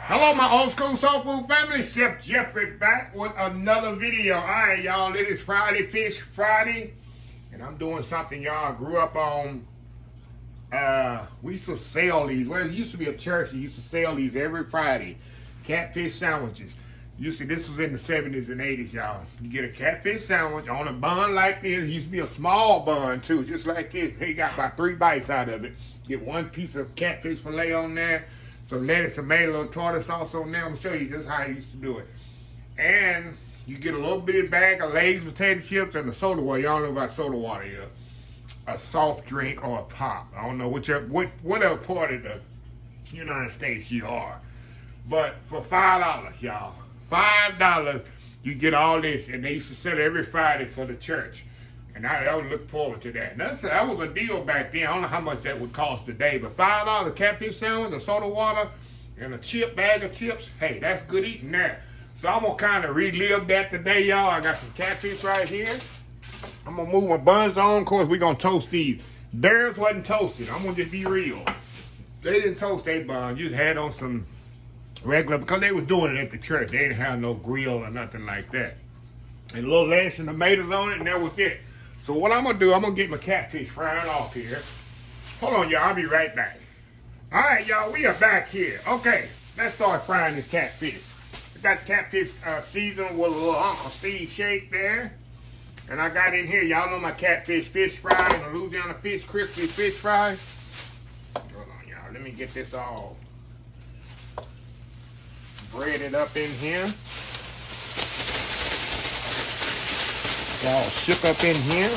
Hello, my old school soul food family. Chef Jeffrey back with another video. All right, y'all. It is Friday, Fish Friday, and I'm doing something y'all grew up on. We used to sell these. Well, it used to be a church that used to sell these every Friday. Catfish sandwiches. You see, this was in the 70s and 80s, y'all. You get a catfish sandwich on a bun like this. It used to be a small bun, too, just like this. He got about 3 bites out of it. Get one piece of catfish fillet on there. Some lettuce, tomato, little tartar sauce on there. I'm going to show you just how I used to do it. And you get a little bitty bag of Lay's potato chips and a soda water. Y'all know about soda water here. A soft drink or a pop. I don't know whatever part of the United States you are. But for $5, y'all. $5, you get all this. And they used to sell it every Friday for the church. And I would look forward to that. And that was a deal back then. I don't know how much that would cost today. But $5 catfish sandwich, a soda water, and a bag of chips. Hey, that's good eating there. So I'm going to kind of relive that today, y'all. I got some catfish right here. I'm going to move my buns on. Of course, we're going to toast these. Theirs wasn't toasted. I'm going to just be real. They didn't toast their buns. You just had on some regular, because they was doing it at the church. They didn't have no grill or nothing like that. And a little lettuce and tomatoes on it, and that was it. So what I'm going to do, I'm going to get my catfish fried off here. Hold on, y'all. I'll be right back. All right, y'all. We are back here. Okay, let's start frying this catfish. I got catfish seasoned with a little Uncle Steve shake there. And I got in here, y'all know my catfish fish fry and a Louisiana fish crispy fish fry. Hold on, y'all. Let me get this all breaded up in here. All shook up in here.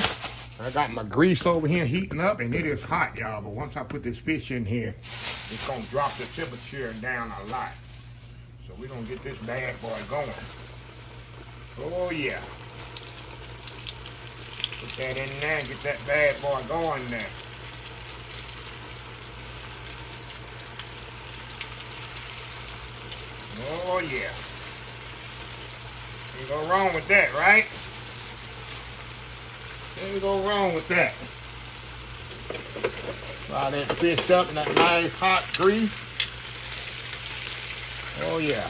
I got my grease over here heating up, and it is hot, y'all. But once I put this fish in here, it's going to drop the temperature down a lot. So we're going to get this bad boy going. Oh, yeah. Put that in there and get that bad boy going there. Oh, yeah. Can't go wrong with that, right? Can't go wrong with that. Fry that fish up in that nice hot grease. Oh yeah.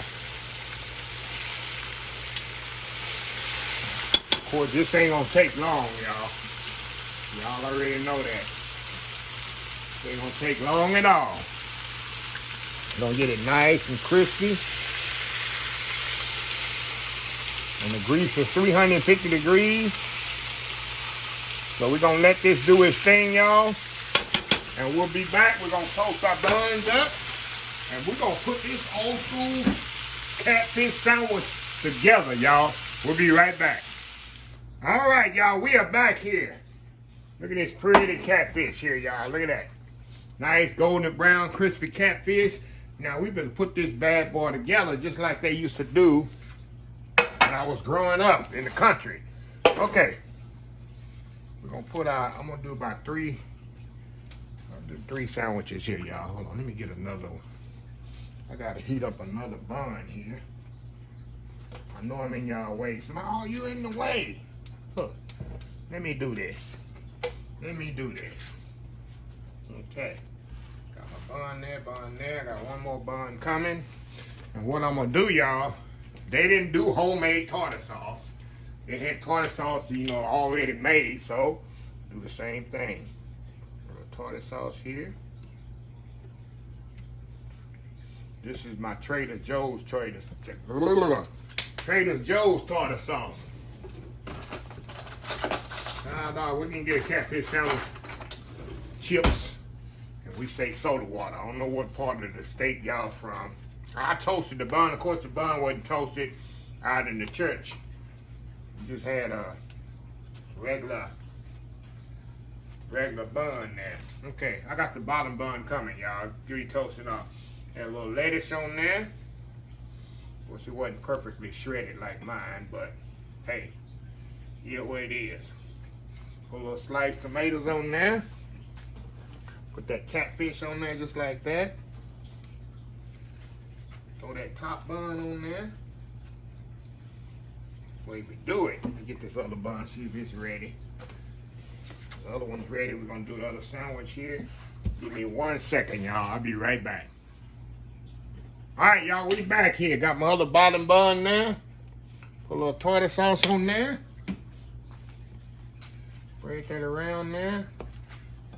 Of course, this ain't gonna take long, y'all. Y'all already know that. It ain't gonna take long at all. Gonna get it nice and crispy. And the grease is 350 degrees. So we're going to let this do its thing, y'all. And we'll be back. We're going to toast our buns up. And we're going to put this old school catfish sandwich together, y'all. We'll be right back. All right, y'all. We are back here. Look at this pretty catfish here, y'all. Look at that. Nice golden brown crispy catfish. Now, we've been put this bad boy together just like they used to do when I was growing up in the country. Okay. We're gonna put out, I'm gonna do about 3 sandwiches here, y'all. Hold on, let me get another one. I gotta heat up another bun here. I know I'm in y'all way. Oh, you in the way. Look, let me do this. Let me do this. Okay. Got my bun there. I got one more bun coming. And what I'm gonna do, y'all, they didn't do homemade tartar sauce. They had tartar sauce, already made, so do the same thing. A little tartar sauce here. This is my Trader Joe's tartar sauce. We can get a catfish sandwich, chips, and we say soda water. I don't know what part of the state y'all from. I toasted the bun. Of course, the bun wasn't toasted out in the church. Just had a regular bun there. Okay, I got the bottom bun coming, y'all. Get toasting up. Had a little lettuce on there. Of course, it wasn't perfectly shredded like mine, but hey, here what it is. Put a little sliced tomatoes on there. Put that catfish on there just like that. Throw that top bun on there. Way we do it. Let me get this other bun, see if it's ready. The other one's ready. We're gonna do the other sandwich here. Give me 1 second, y'all. I'll be right back. All right, y'all, we back here. Got my other bottom bun there. Put a little tartar sauce on there. Spread that around there.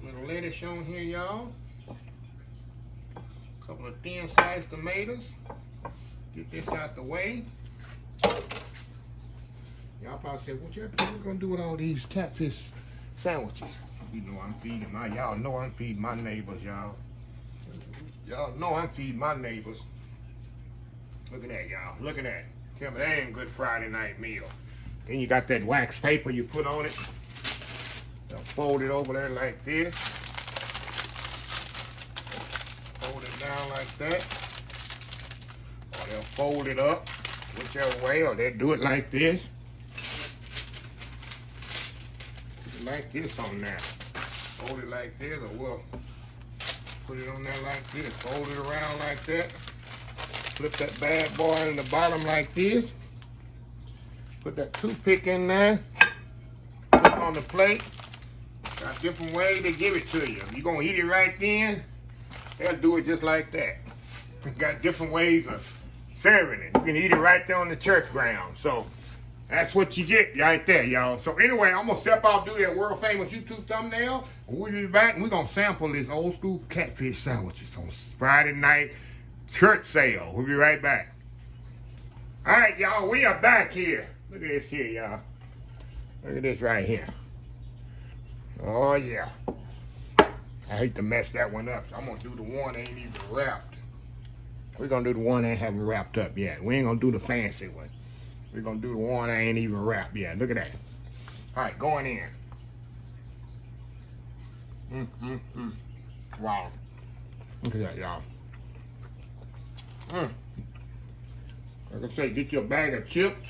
Little lettuce on here, y'all. Couple of thin sliced tomatoes. Get this out the way. Y'all probably said, what you gonna do with all these catfish sandwiches? You know I'm feeding y'all know I'm feeding my neighbors, y'all. Y'all know I'm feeding my neighbors. Look at that, y'all. Look at that. Tell me that ain't good Friday night meal. Then you got that wax paper you put on it. They'll fold it over there like this. Fold it down like that. Or they'll fold it up whichever way, or they'll do it like this. Put it like this on there. Fold it like this, or we'll put it on there like this. Fold it around like that. Flip that bad boy in the bottom like this. Put that toothpick in there. Put it on the plate. Got different ways to give it to you. If you're going to eat it right then, they'll do it just like that. Got different ways of serving it. You can eat it right there on the church ground. So that's what you get right there, y'all. So anyway, I'm going to step out, do that world famous YouTube thumbnail. We'll be back and we're going to sample this old school catfish sandwiches on Friday night church sale. We'll be right back. All right, y'all, we are back here. Look at this here, y'all. Look at this right here. Oh, yeah. I hate to mess that one up, so I'm going to do the one that ain't even wrapped. We're going to do the one that haven't wrapped up yet. We ain't going to do the fancy one. We're going to do the one that ain't even wrapped yet. Look at that. All right, going in. Wow. Look at that, y'all. Like I say, get your bag of chips.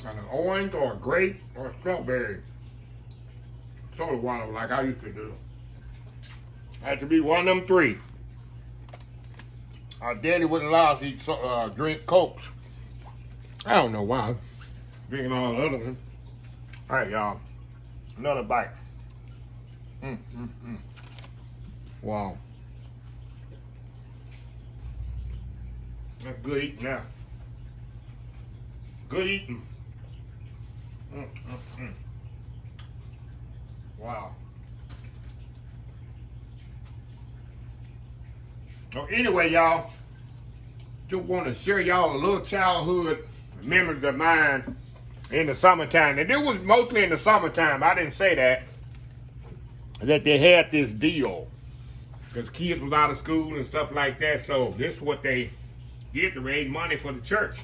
And an orange or a grape or a strawberry soda water like I used to do. Had to be one of them three. Our daddy wouldn't allow us to drink Cokes. I don't know why. Drinking all the other ones. All right, y'all. Another bite. Wow. That's good eating now. Good eating. Wow. So anyway, y'all, just want to share y'all a little childhood memories of mine in the summertime. And it was mostly in the summertime. I didn't say that they had this deal because kids was out of school and stuff like that. So this is what they did to raise money for the church.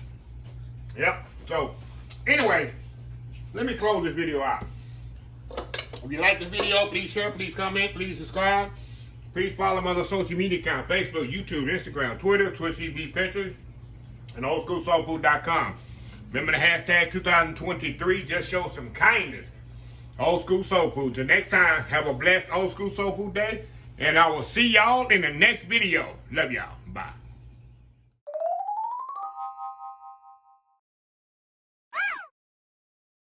Yep. So anyway, let me close this video out. If you like the video, please share, please comment, please subscribe. Please follow my other social media accounts: Facebook, YouTube, Instagram, Twitter, Twitch TV, Pinterest, and oldschoolsoulfood.com. Remember the hashtag 2023, just show some kindness. Old School Soul Food. Till next time, have a blessed Old School Soul Food day, and I will see y'all in the next video. Love y'all. Bye.